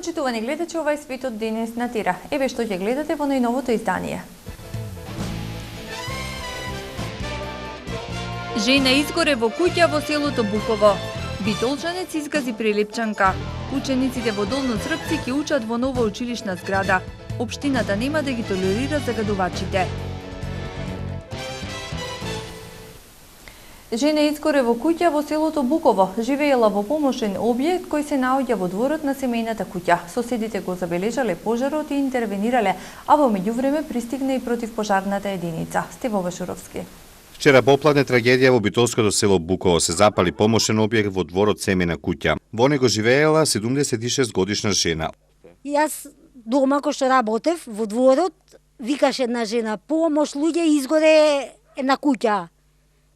Почитувани гледачи, ова е светот денес на Тера. Еве што ќе гледате во најновото издание. Жена изгоре во куќа во селото Буково. Битолчанец изгази прилепчанка. Учениците во Долно Црпци ќе учат во нова училишна зграда. Општината нема да ги толерира загадувачите. Жена изгоре во куќа во селото Буково. Живеела во помошен објект кој се наоѓа во дворот на семејната куќа. Соседите го забележале пожарот и интервенирале, а во меѓувреме пристигна и противпожарната единица. Стево Вашуровски. Вчера попладне трагедија во битолското село Буково. Се запали помошен објект во дворот семејна куќа. Во него живеела 76 годишна жена. Јас дома кој што работев во дворот, викаше една жена: "Помош, луѓе, изгоре една куќа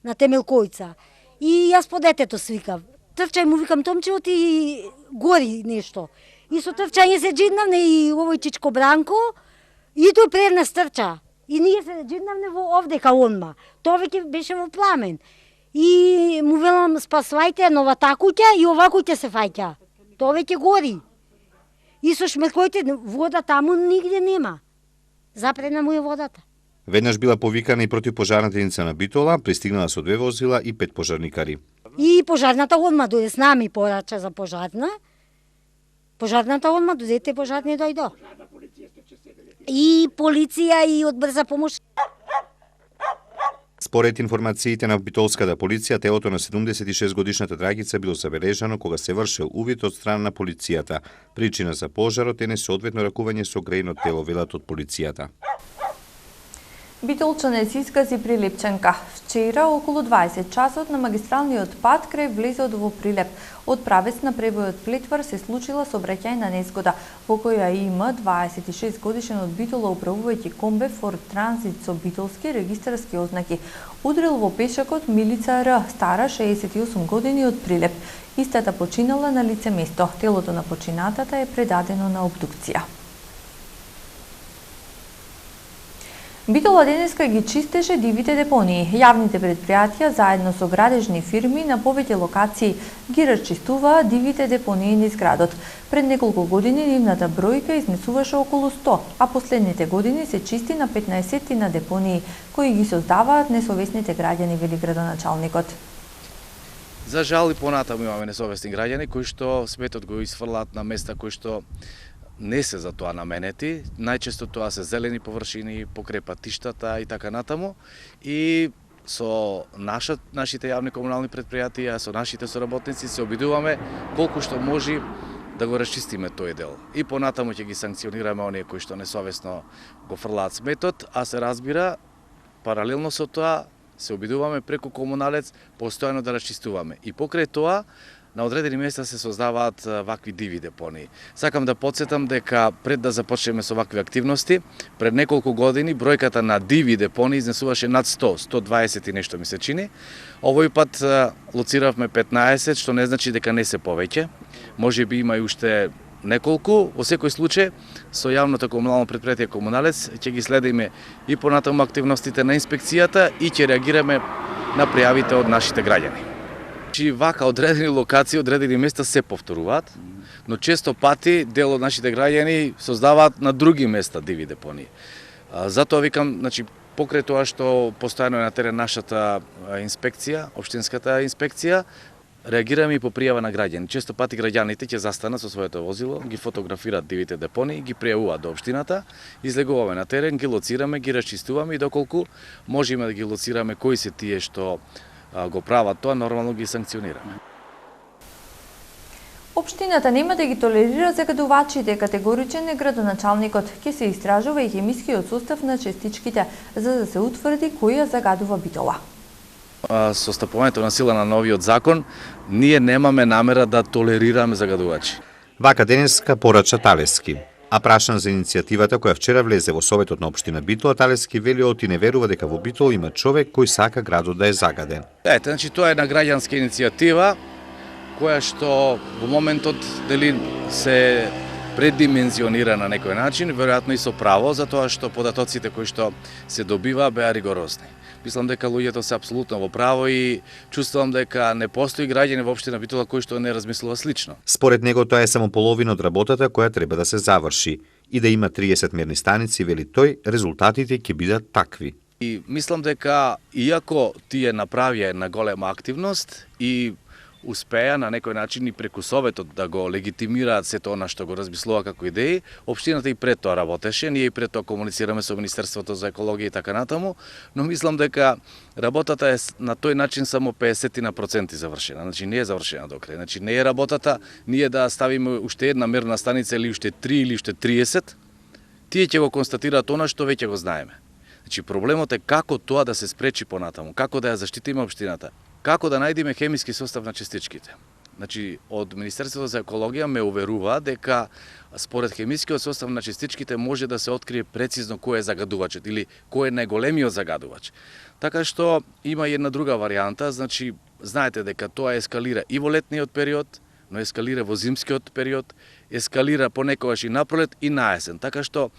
на Темелкојца." И јас по детето свикав. Трчај му викам: "Томче, оти гори нешто." И со трчање се джиднавне и овој чичко Бранко, и тој пред нас трча. И ние се джиднавне во овдека онма. Тоа веќе беше во пламен. И му велам: "Спасвајте новата куќа и ова куќа се фаќа. Тоа веќе гори." И со шмеркојте вода таму нигде нема. Запрена му е водата. Веднаш била повикана и противпожарната единица на Битола, пристигнала со 2 возила и 5 пожарникари. И пожарната одма дојде с нами, порача за пожарна. Пожарната одма дојдете, пожарни дојдо. И полиција и од брза помош. Според информациите на битолската полиција, телото на 76 годишната Драгица било забележано кога се вршел увид од страна на полицијата. Причина за пожарот е несоодветно ракување со грејно тело, велат од полицијата. Битолчанец изгази прилепчанка. Вчера околу 20 часот на магистралниот пат крај влезот во Прилеп. Од правец на пребојот Плетвар се случила сообраќајна незгода, во која има 26 годишен од Битола управувајќи комбе Форд Транзит со битолски регистарски ознаки. Удрил во пешакот Милица Р, стара 68 години од Прилеп. Истата починала на лице место. Телото на починатата е предадено на обдукција. Битола денеска ги чистеше дивите депонии. Јавните предпријатија заедно со градежни фирми на повеќе локации ги расчистуваа дивите депонии низ градот. Пред неколку години нивната бројка изнесуваше околу 100, а последните години се чисти на 15 на депонии, кои ги создаваат несовесните граѓани, вели градоначалникот. За жал и понатаму имаме несовесни граѓани кои што сметот го изфрлаат на места кои што не се за тоа наменети. Најчесто тоа се зелени површини, покрај патиштата и така натаму. И со нашите јавни комунални предпријатија, со нашите соработници се обидуваме колку што може да го расчистиме тој дел. И понатаму ќе ги санкционираме оние кои што несовесно го фрлаат сметот, а се разбира, паралелно со тоа се обидуваме преку комуналец постојано да расчистуваме. И покрај тоа, на одредени места се создаваат вакви диви депонии. Сакам да подсетам дека пред да започнеме со вакви активности, пред неколку години бројката на диви депонии изнесуваше над 100, 120 и нешто ми се чини. Овој пат лоциравме 15, што не значи дека не се повеќе. Може би има и уште неколку. Во секој случај, со јавното комунално предпријатие Комуналец ќе ги следиме и понатаму активностите на инспекцијата и ќе реагираме на пријавите од нашите граѓани. Вака одредени локации, одредени места се повторуваат, но често пати дел од нашите граѓани создаваат на други места диви депонии. Затоа викам, значи, покрај тоа што постојано е на терен нашата инспекција, општинската инспекција, реагираме и по пријава на граѓани. Често пати граѓаните ќе застанат со своето возило, ги фотографираат дивите депонии, ги пријавуваат до општината, излегуваме на терен, ги лоцираме, ги расчистуваме и доколку можеме да ги лоцираме кои се тие што го прават тоа, нормално ги санкционираме. Општината нема да ги толерира загадувачите, категоричен е градоначалникот. Ќе се истражува и хемискиот состав на честичките, за да се утврди која загадува Битола. Со стапувањето на сила на новиот закон, ние немаме намера да толерираме загадувачи. Вака денеска порача Талески. А прашан за иницијативата која вчера влезе во Советот на општина Битола, Талески вели оти не верува дека во Битола има човек кој сака градот да е загаден. Значи тоа е една граѓанска иницијатива која што во моментот дали се предимензионира на некој начин, веројатно и со право, затоа што податоците кои што се добива беа ригорозни. Мислам дека луѓето се апсолутно во право и чувствувам дека не постои граѓани во општина Битола кој што не размислува слично. Според него тоа е само половина од работата која треба да се заврши и да има 30 мерни станици, вели тој, резултатите ќе бидат такви. И мислам дека иако тие направија една голема активност и успеа на некој начин и преку Советот да го легитимираат сето она што го размислува како идеи, општината и пред тоа работеше, ние и пред тоа комуницираме со Министерството за екологија и така натаму, но мислам дека работата е на тој начин само 50% завршена, значи не е завршена до крај. Значи не е работата ние да ставиме уште една мерна станица или уште 3 или уште 30, тие ќе го констатираат она што веќе го знаеме. Значи проблемот е како тоа да се спречи понатаму, како да ја заштитиме општината. Како да најдеме хемиски состав на частичките? Значи, од Министерството за екологија ме уверува дека според хемискиот состав на частичките може да се открие прецизно кој е загадувачот или кој е најголемиот загадувач. Така што има и една друга варијанта, значи знаете дека тоа ескалира и во летниот период, но ескалира во зимскиот период, ескалира понекогаш и напролет и на есен. Така што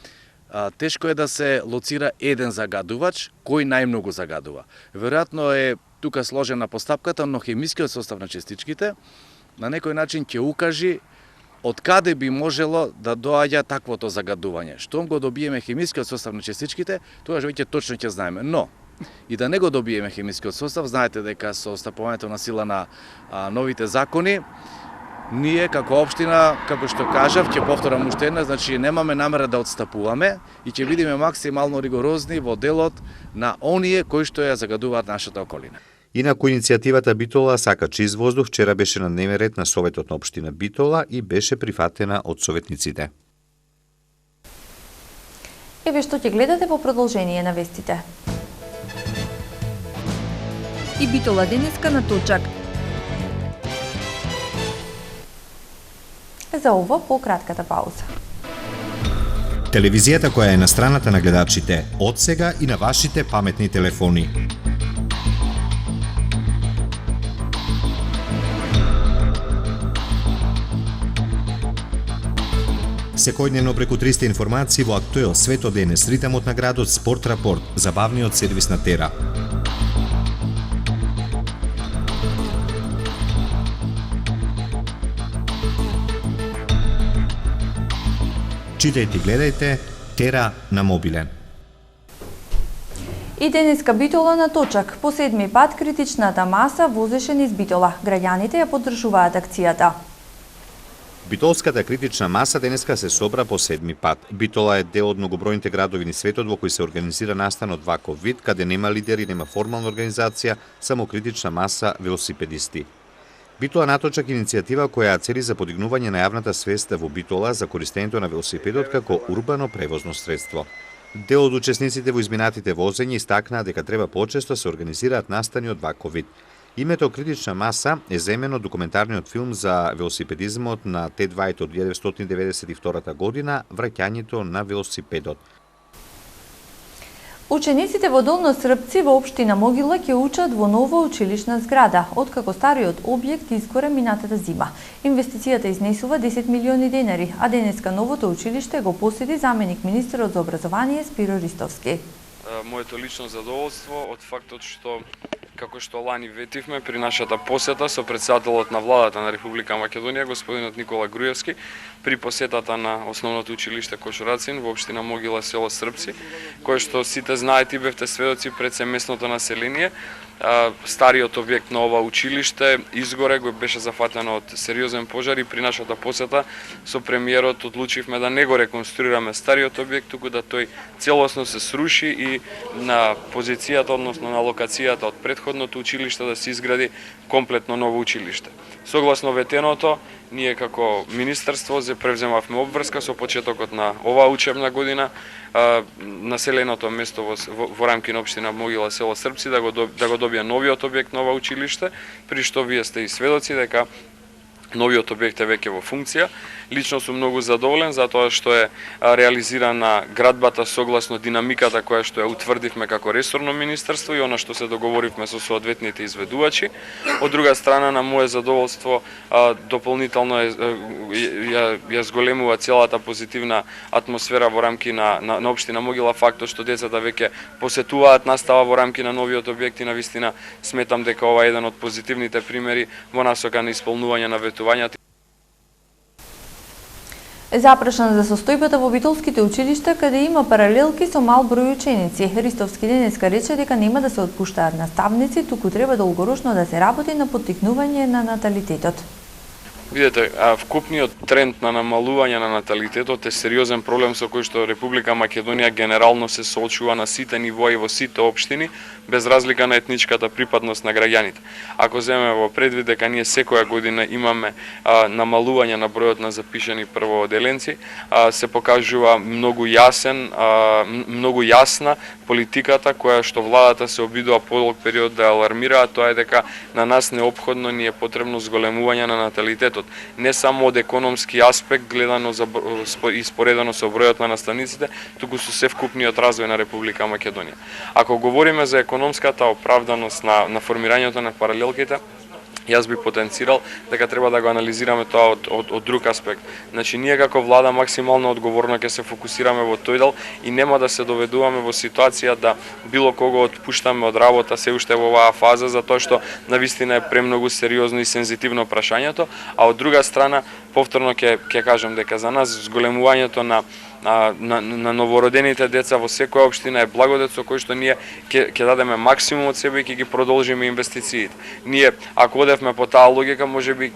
тешко е да се лоцира еден загадувач кој најмногу загадува. Веројатно е тука сложена постапката, но хемискиот состав на частичките на некој начин ќе укажи од каде би можело да доаѓа таквото загадување. Штом го добиеме хемискиот состав на частичките, тогаш веќе точно ќе знаеме. Но и да не го добиеме хемискиот состав, знаете дека со стапувањето на сила на новите закони, ние како општина, како што кажав, ќе повторам уште една, значи немаме намера да отстапуваме и ќе бидеме максимално ригорозни во делот на оние кои што ја загадуваат нашата околина. Инаку иницијативата Битола сака чист воздух вчера беше на дневен ред на Советот на општина Битола и беше прифатена од советниците. Еве што ќе гледате во продолжение на вестите. И Битола денеска на точак. За ова по кратката пауза. Телевизијата која е на страната на гледачите, од сега и на вашите паметни телефони. Секојдневно преку 300 информации во Актуел, Свето денес, ритамот на градот, Спорт рапорт, забавниот сервис на Тера. Читајте и гледајте Тера на мобилен. И денеска Битола на точак. По седми пат критичната маса возеше низ Битола. Граѓаните ја поддржуваат акцијата. Битолската критична маса денеска се собра по седми пат. Битола е дел од многобројните градови низ светот во кои се организира настан од ваков вид, каде нема лидери, нема формална организација, само критична маса велосипедисти. Битола наточак иницијатива која цели за подигнување на јавната свест во Битола за користењето на велосипедот како урбано превозно средство. Дел од учесниците во изминатите возења истакнаа дека треба почесто се организираат настани од ваков вид. Името критична маса е земено од документарниот филм за велосипедизмот на Тед Вајт од 1992 година Враќањето на велосипедот. Учениците во Долно Српци во општина Могила ќе учат во нова училишна зграда, откако стариот објект изгоре минатата зима. Инвестицијата изнесува 10 милиони денари, а денеска новото училиште го посети заменик министерот за образование Спиро Ристовски. Моето лично задоволство од фактот што како што лани ветивме при нашата посета со претседателот на владата на Република Македонија, господинот Никола Груевски, при посетата на основното училиште Кошурацин во општина Могила, село Српци, кое што сите знаете и бевте сведоци пред се местното население. Стариот објект на ова училиште изгоре, го беше зафатено од сериозен пожар и при нашата посета со премиерот одлучивме да не го реконструираме стариот објект, туку да тој целосно се сруши и на позицијата, односно на локацијата од претходното училиште да се изгради комплетно ново училиште. Согласно ветеното, ние како министерство се превземавме обврска со почетокот на оваа учебна година населеното место во рамки на општина Могила, село Српци да го добија новиот објект, нова училиште, при што вие сте и сведоци дека Новиот објект е веќе во функција. Лично сум многу задоволен затоа што е реализирана градбата согласно динамиката која што ја утврдивме како ресорно министерство и она што се договоривме со соодветните изведувачи. Од друга страна, на мое задоволство, дополнително ја зголемува целата позитивна атмосфера во рамки на општина Могила, фактот што децата веќе посетуваат настава во рамки на новиот објект и навистина сметам дека ова е еден од позитивните примери во насока на исполнување на ветувањата. Запрашан за состојбата во битолските училишта каде има паралелки со мал број ученици. Ристовски денеска рече дека нема да се отпуштаат наставници, туку треба долгорочно да се работи на поттикнување на наталитетот. Видете, вкупниот тренд на намалување на наталитетот е сериозен проблем со кој што Република Македонија генерално се соочува на сите нивои во сите општини, без разлика на етничката припадност на граѓаните. Ако земеме во предвид дека ние секоја година имаме намалување на бројот на запишани првооделенци, се покажува многу јасна политиката која што владата се обидува подолг период да алармира, тоа е дека на нас неопходно ни е потребно зголемување на наталитетот. Не само од економски аспект гледано и споредено со бројот на наставниците, туку со севкупниот развој на Република Македонија. Ако говориме за економската оправданост на формирањето на паралелките, јас би потенцирал дека треба да го анализираме тоа од друг аспект. Значи, ние како влада максимално одговорно ќе се фокусираме во тој дел и нема да се доведуваме во ситуација да било кого отпуштаме од работа се уште во оваа фаза, затоа што навистина е премногу сериозно и сензитивно прашањето, а од друга страна, повторно ќе кажам дека за нас зголемувањето на новородените деца во секоја општина е благодет со кој што ние ќе дадеме максимум од себе и ќе ги продолжиме инвестициите. Ние, ако одевме по таа логика, можеби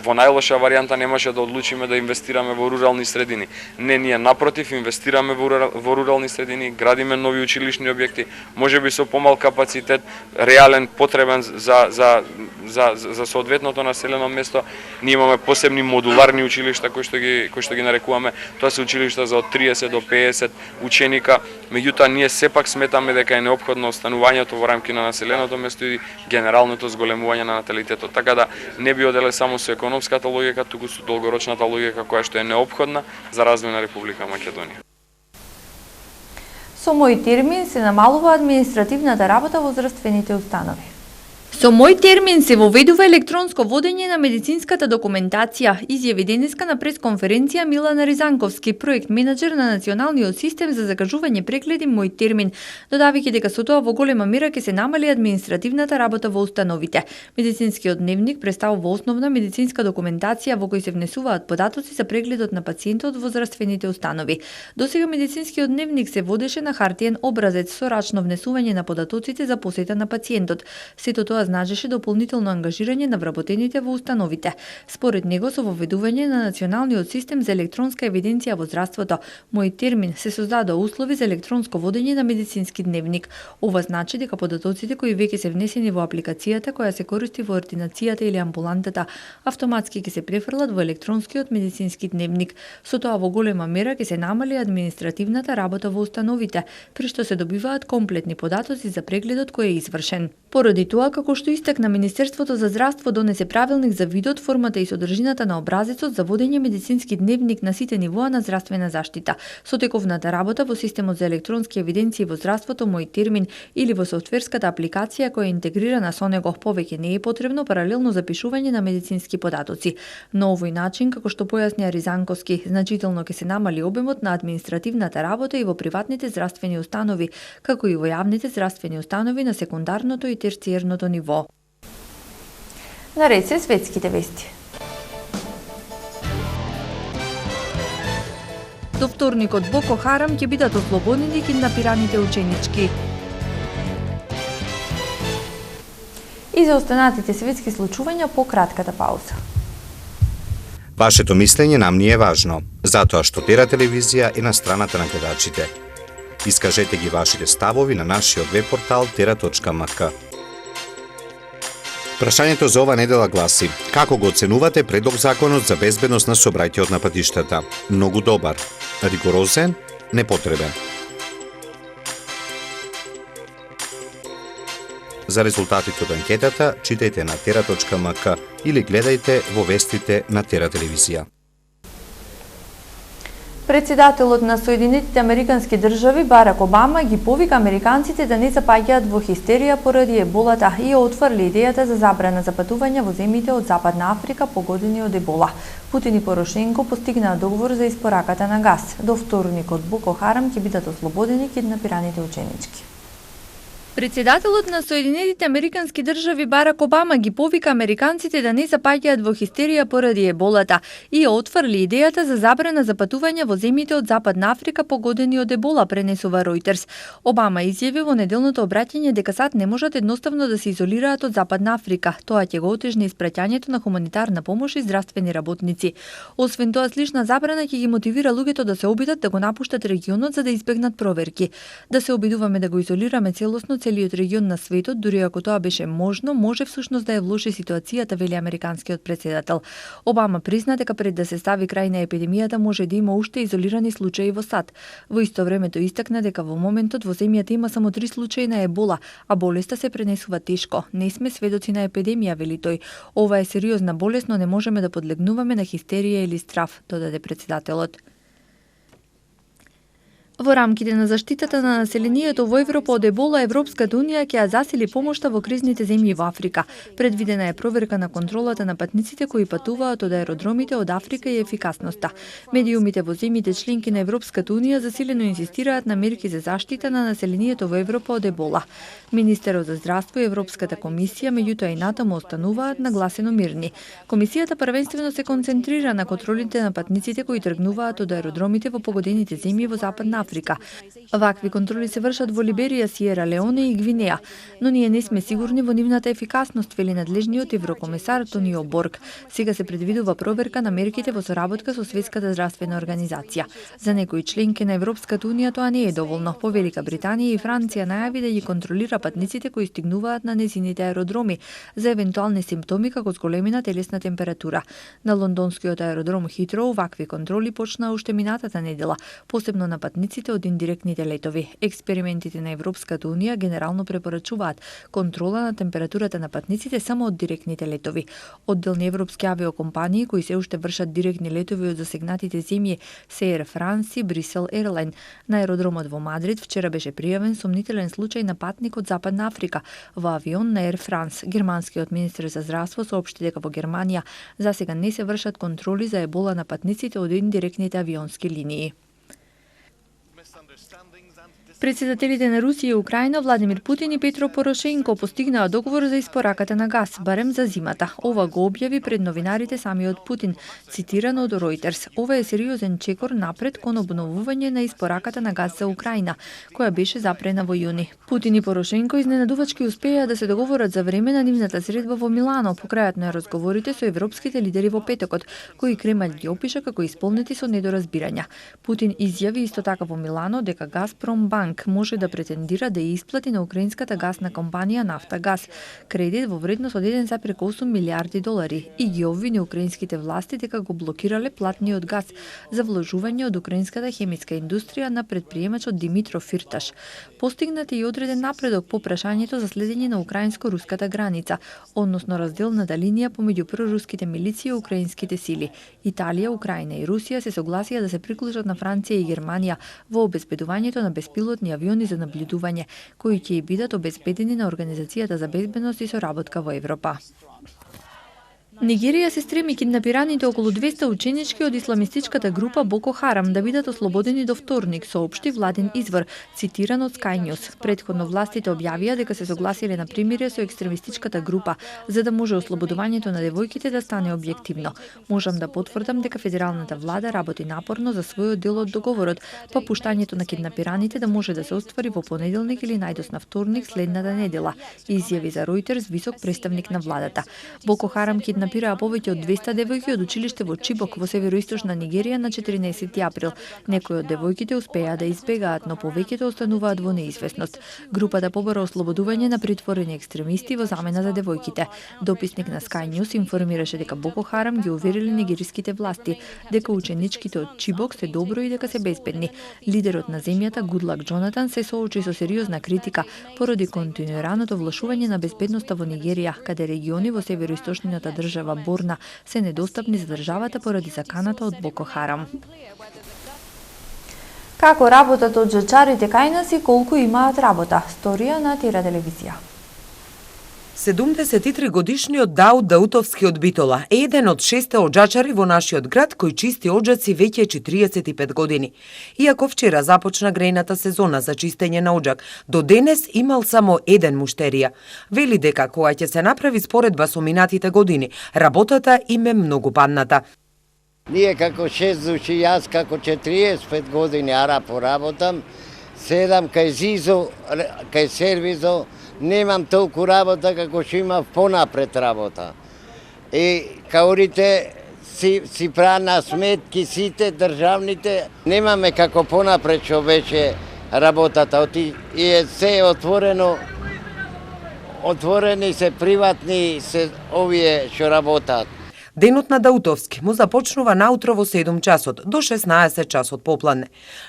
во најлоша варијанта немаше да одлучиме да инвестираме во рурални средини. Не, ние напротив инвестираме во рурални средини, градиме нови училишни објекти, можеби со помал капацитет, реален, потребен за соодветното населено место. Ние имаме посебни модуларни училишта кои што ги нарекуваме. Тоа се училишта за од 30 до 50 ученика. Меѓутоа, ние сепак сметаме дека е неопходно останувањето во рамки на населеното место и генералното зголемување на наталитетот. Така да не би оделе само со економската логика, туку со долгорочната логика која што е неопходна за развој на Република Македонија. Со мој термин се намалува административната работа во здравствените установи. Со мој термин се воведува електронско водење на медицинската документација, изјави денеска на пресконференција Милана Ризанковски, проект менаџер на Националниот систем за закажување прегледи Мој термин, додавајќи дека со тоа во голема мера ќе се намали административната работа во установите. Медицинскиот дневник представува основна медицинска документација во кој се внесуваат податоци за прегледот на пациентот во здравствените установи. Досега медицинскиот дневник се водеше на хартиен образец со рачно внесување на податоците за посета на пациентот. Сето тоа значеше дополнително ангажирање на вработените во установите. Според него, со воведување на Националниот систем за електронска евиденција во здравството, Мој термин, се создадоа услови за електронско водење на медицински дневник. Ова значи дека податоците кои веќе се внесени во апликацијата која се користи во ординацијата или амбулантата, автоматски ќе се префрлат во електронскиот медицински дневник. Со тоа во голема мера ќе се намали административната работа во установите, при што се добиваат комплетни податоци за прегледот кој е извршен. Поради тоа, како што истакна Министерството за здравство донесе правилник за видот, формата и содржината на образецот за водење медицински дневник на сите нивоа на здравствена заштита. Со тековната работа во системот за електронски евиденции во здравството Мој термин или во софтверската апликација која е интегрирана со него, повеќе не е потребно паралелно запишување на медицински податоци. На овој начин, како што појасни Ризанковски, значително ќе се намали обемот на административната работа и во приватните здравствени установи, како и во јавните здравствени установи на секундарното и терциерното ниво. Наред се светските вести. До вторникот Боко Харам ќе бидат ослободени киднапираните ученички. И за останатите светски случувања по кратката пауза. Вашето мислење нам ни е важно, затоа што Тера телевизија е на страната на гледачите. Искажете ги вашите ставови на нашиот веб-портал tera.mk. Прашањето за ова недела гласи: како го оценувате предлог законот за безбедност на сообраќајот на патиштата? Многу добар, ригорозен, непотребен. За резултатите од анкетата, читајте на tera.mk или гледајте во вестите на Тера телевизија. Председателот на Соединетите Американски држави Барак Обама ги повика американците да не запаѓаат во хистерија поради еболата и отфрли идејата за забрана за патување во земјите од Западна Африка погодени од ебола. Путин и Порошенко постигнаа договор за испораката на газ. До вторник од Боко Харам ќе бидат ослободени киднапираните ученички. Председателот на Соединетите Американски држави Барак Обама ги повика американците да не запаѓаат во хистерија поради еболата и отфрли идејата за забрана за патување во земјите од Западна Африка погодени од ебола, пренесува Ројтерс. Обама изјави во неделното обраќање дека САД не можат едноставно да се изолираат од Западна Африка. Тоа ќе го отежни испраќањето на хуманитарна помош и здравствени работници. Освен тоа, слична забрана ќе ги мотивира луѓето да се обидат да го напуштат регионот за да избегнат проверки. Да се обидуваме да го изолираме целосно целиот регион на светот, дури ако тоа беше можно, може всушност да ја влоши ситуацијата, вели американскиот председател. Обама призна дека пред да се стави крај на епидемијата може да има уште изолирани случаи во САД. Во исто време тој истакна дека во моментот во земјата има само 3 случаи на ебола, а болеста се пренесува тешко. Не сме сведоци на епидемија, вели тој. Ова е сериозна болест, но не можеме да подлегнуваме на хистерија или страв, додаде председателот. Во рамките на заштитата на населението во Европа од ебола, Европската унија ќе ја засили помошта во кризните земји во Африка. Предвидена е проверка на контролата на патниците кои патуваат од аеродромите од Африка и ефикасноста. Медиумите во земјите членки на Европската унија засилено инсистираат на мерки за заштита на населението во Европа од ебола. Министерот за здравство и Европската комисија меѓутоа и натаму остануваат нагласено мирни. Комисијата првенствено се концентрира на контролите на патниците кои тргнуваат од аеродромите во погодените земји во Западна Африка. Вакви контроли се вршат во Либерија, Сиера Леоне и Гвинеја, но ние не сме сигурни во нивната ефикасност, вели надлежниот еврокомесар Тонио Борг. Сега се предвидува проверка на мерките во соработка со Светската здравствена организација. За некои членки на Европската унија тоа не е доволно. По Велика Британија и Франција најави да ги контролира патниците кои стигнуваат на нејзините аеродроми за евентуални симптоми како зголемена телесна температура. На лондонскиот аеродром Хитроу вакви контроли почнаа уште минатата недела, посебно на патниците од индиректните летови. Експериментите на Европската унија генерално препорачуваат контрола на температурата на патниците само од директните летови. Одделни европски авиокомпании кои се уште вршат директни летови од засегнатите земји се Air France и Брисел Ерлайн. На аеродромот во Мадрид вчера беше пријавен сомнителен случај на патник од Западна Африка во авион на Air France. Германскиот министер за здравство соопшти дека во Германија засега не се вршат контроли за ебола на патниците од индиректните авионски линии. Председателите на Русија и Украина Владимир Путин и Петро Порошенко постигнаа договор за испораката на газ, барем за зимата. Ова го објави пред новинарите самиот Путин, цитирано од Ројтерс. Ова е сериозен чекор напред кон обновување на испораката на газ за Украина, која беше запрена во јуни. Путин и Порошенко изненадувачки успеа да се договорат за време на нивната средба во Милано по крајот на разговорите со европските лидери во петокот, кои Кремљ ги опиша како исполнети со недоразбирања. Путин изјави исто така во Милано дека Газпромбанк може да претендира да ја исплати на украинската гасна компанија Нафтагаз кредит во вредност од 1,8 милиарди долари и ги обвини украинските власти дека го блокирале платниот газ за вложување од украинската хемиска индустрија на претприемачот Димитро Фирташ. Постигнат и одреден напредок по прашањето за следење на украинско-руската граница, односно разделната линија помеѓу проруските милиции и украинските сили. Италија, Украина и Русија се согласија да се приклучат на Франција и Германија во обезбедувањето на беспилотни авиони за наблюдување, кои ќе бидат обезбедени на Организацијата за безбедност и соработка во Европа. Нигерија се стреми киднапираните околу 200 ученички од исламистичката група Боко Харам да бидат ослободени до вторник, соопшти владин извор, цитиран од Sky News. Претходно властите објавија дека се согласиле на примирие со екстремистичката група, за да може ослободувањето на девојките да стане објективно. Можам да потврдам дека федералната влада работи напорно за својот дел од договорот, па пуштањето на киднапираните да може да се оствари во понеделник или најдосна вторник следната недела, изјави за Ројтерс висок представник на владата. Боко Харам киднапираа повеќе од 200 девојки од училиште во Чибок во североисточна Нигерија на 14 април. Некои од девојките успеа да избегаат, но повеќето остануваат во неизвестност. Групата побара ослободување на притворени екстремисти во замена за девојките. Дописник на Sky News информираше дека Боко Харам ги уверили нигериските власти дека ученичките од Чибок се добро и дека се безбедни. Лидерот на земјата Гудлак Џонатан се соочи со сериозна критика поради континуираното влошување на безбедноста во Нигерија, каде региони во североисточната држава Борна се недостапни за државата поради заканата од Боко Харам. Како работат од жачарите кај нас и колку имаат работа? Сторија на Тира телевизија. 73 годишниот Дауд Даутовски од Битола е еден од 6 оџачари во нашиот град кој чисти оџаци веќе 45 години. Иако вчера започна грејната сезона за чистење на оџак, до денес имал само еден муштерија. Вели дека кога ќе се направи споредба со минатите години, работата им е многу падната. Ние како 6 души, јас како 45 години ара поработам, 7 кај Зизо, кај сервизо, немам толку работа како што имав понапред работа. И каорите си прана сметки сите државните, немаме како понапред што беше работата. И е се отворено, отворени се приватни се овие што работат. Денот на Даутовски му започнува наутро во 7 часот до 16 часот попладне.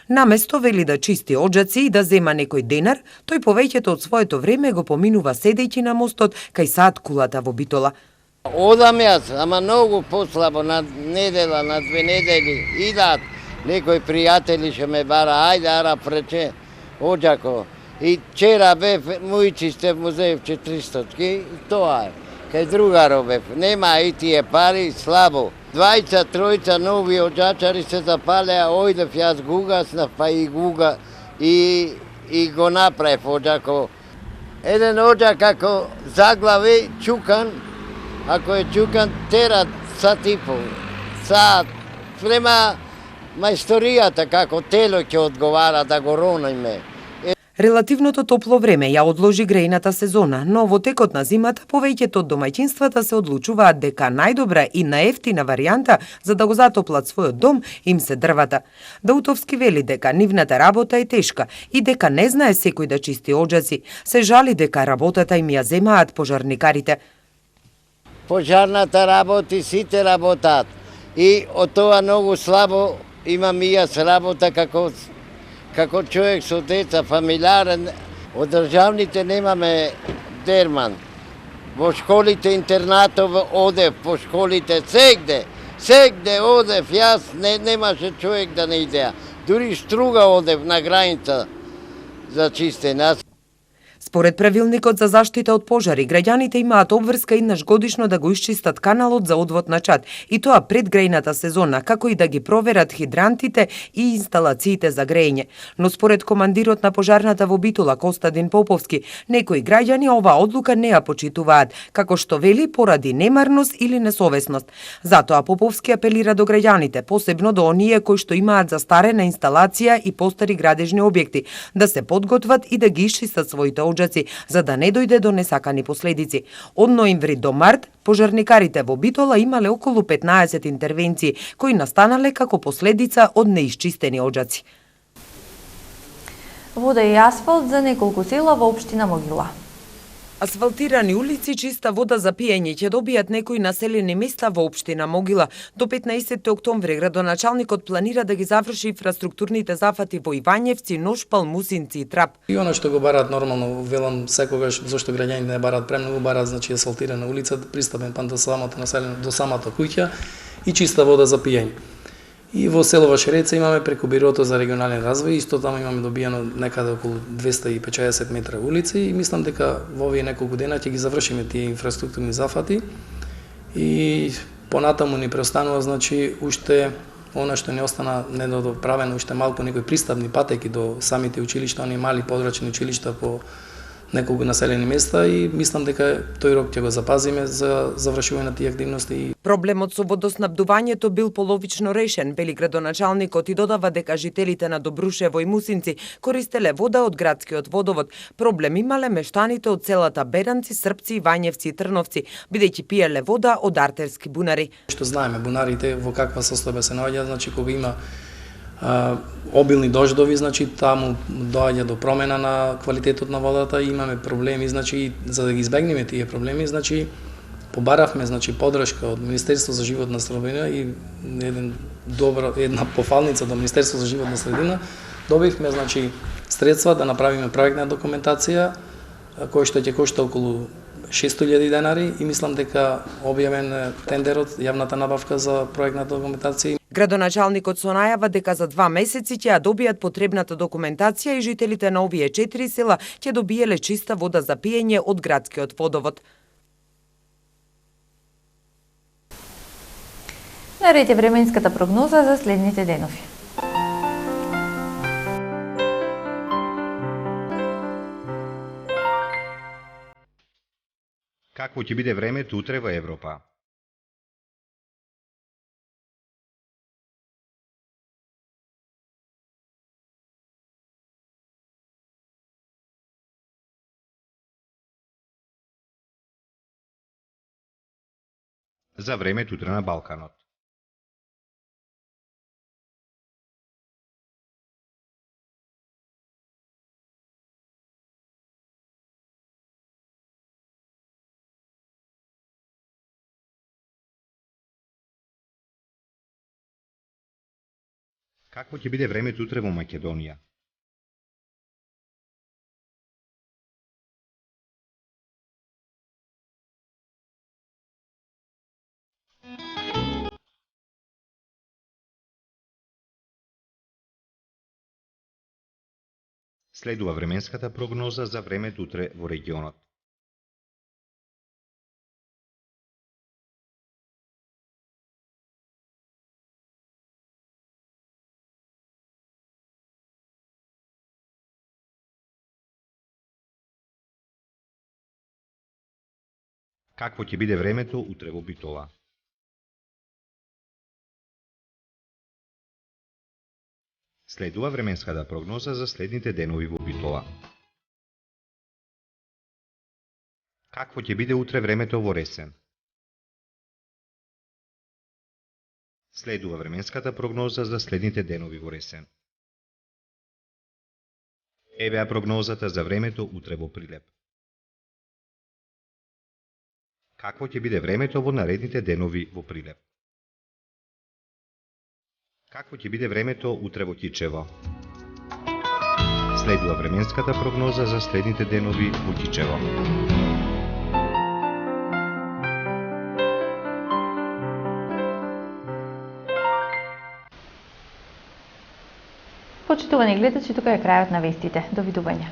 Наместо вели да чисти оџаци и да зема некој денар, тој повеќето од своето време го поминува седејќи на мостот кај сад кулата во Битола. Одам јас, ама многу послабо, на недела, на 2 недели, идат некои пријатели што ме бара, ајде ара прече оџако. И вчера бев, мојчи сте музеј 400, и тоа е. Кај другаро бев, нема и тие пари, слабо. 2-3 нови оџачари се запалеа, ојдев јас гугаснав, па и гуга и го направив оџако. Еден оџак ако заглави чукан, ако е чукан, тера сат и пол. Сат, према мајсторијата како тело ќе одговара да го рониме. Релативното топло време ја одложи грејната сезона, но во текот на зимата повеќето од домаќинствата се одлучуваат дека најдобра и наевтина варијанта за да го затоплат својот дом им се дрвата. Даутовски вели дека нивната работа е тешка и дека не знае секој да чисти оџаци. Се жали дека работата им ја земаат пожарникарите. Пожарната работи, сите работат. И од тоа многу слабо имам и јас работа како човек со деца, фамилиарен. Од државните немаме дерман. Во школите, интернатов одев, по школите, сегде одев, јас немаше човек да не идеа. Дури струга одев на граница за чистење. Според правилникот за заштита од пожари, граѓаните имаат обврска еднаш годишно да го исчистат каналот за одвод на чад, и тоа пред грејната сезона, како и да ги проверат хидрантите и инсталациите за грејење. Но според командирот на пожарната во Битола, Костадин Поповски, некои граѓани оваа одлука не ја почитуваат, како што вели поради немарност или несовесност. Затоа Поповски апелира до граѓаните, посебно до оние кои што имаат застарена инсталација и постари градежни објекти, да се подготват и да ги исчистат своите оџаци, за да не дојде до несакани последици. Од ноември до март, пожарникарите во Битола имале околу 15 интервенции, кои настанале како последица од неисчистени оџаци. Вода и асфалт за неколку села во општина Могила. Асфалтирани улици, чиста вода за пиење ќе добијат некои населени места во општина Могила. До 15 октомври градоначалникот планира да ги заврши инфраструктурните зафати во Ивањевци, Ношпал, Мусинци и Трап. И она што го бараат нормално, велам секогаш, зашто граѓаните не бараат премногу, бараат значи асфалтирана улица, пристапен пат до самото населено, до самата куќа и чиста вода за пиење. И во село Вашереца имаме преку Бирото за регионален развој, исто таму имаме добиено некаде околу 250 метра улици и мислам дека во овие неколку дена ќе ги завршиме тие инфраструктурни зафати и понатаму ни преостанува значи уште она што не остана недодоправено, уште малку некои пристапни патеки до самите училишта, оние мали подрачни училишта по неколку населени места и мислам дека тој рок ќе го запазиме за завршување на тие активности. Проблемот со водоснабдувањето бил половично решен, вели градоначалникот и додава дека жителите на Добрушево и Мусинци користеле вода од градскиот водовод. Проблем имале мештаните од селата Беранци, Српци, Вањевци и Трновци, бидејќи пиеле вода од артерски бунари. Што знаеме, бунарите во каква состојба се наоѓаат, значи кога има обилни дождови, значи таму доаѓа до промена на квалитетот на водата и имаме проблеми, значи за да ги избегнеме тие проблеми, значи побаравме поддршка од Министерство за животна средина и една пофалница до Министерство за животна средина. Добивме средства да направиме проектна документација која што ќе кошта околу 600.000 денари и мислам дека објавен тендерот, јавната набавка за проектна документација. Градоначалникот со најава дека за 2 месеци ќе ја добијат потребната документација и жителите на овие 4 села ќе добиеле чиста вода за пиење од градскиот водовод. Наред е временската прогноза за следните денови. Какво ќе биде времето утре во Европа? За времето утре на Балканот. Какво ќе биде времето утре во Македонија? Следува временската прогноза за времето утре во регионот. Какво ќе биде времето утре во Битола? Следува временската прогноза за следните денови во Битола. Какво ќе биде утре времето во Ресен? Следува временската прогноза за следните денови во Ресен. Евеа прогнозата за времето утре во Прилеп. Какво ќе биде времето во наредните денови во Прилеп? Какво ќе биде времето утре во Кичево? Следува временската прогноза за следните денови во Кичево. Почитувани гледачи, тука е крајот на вестите. Довидување.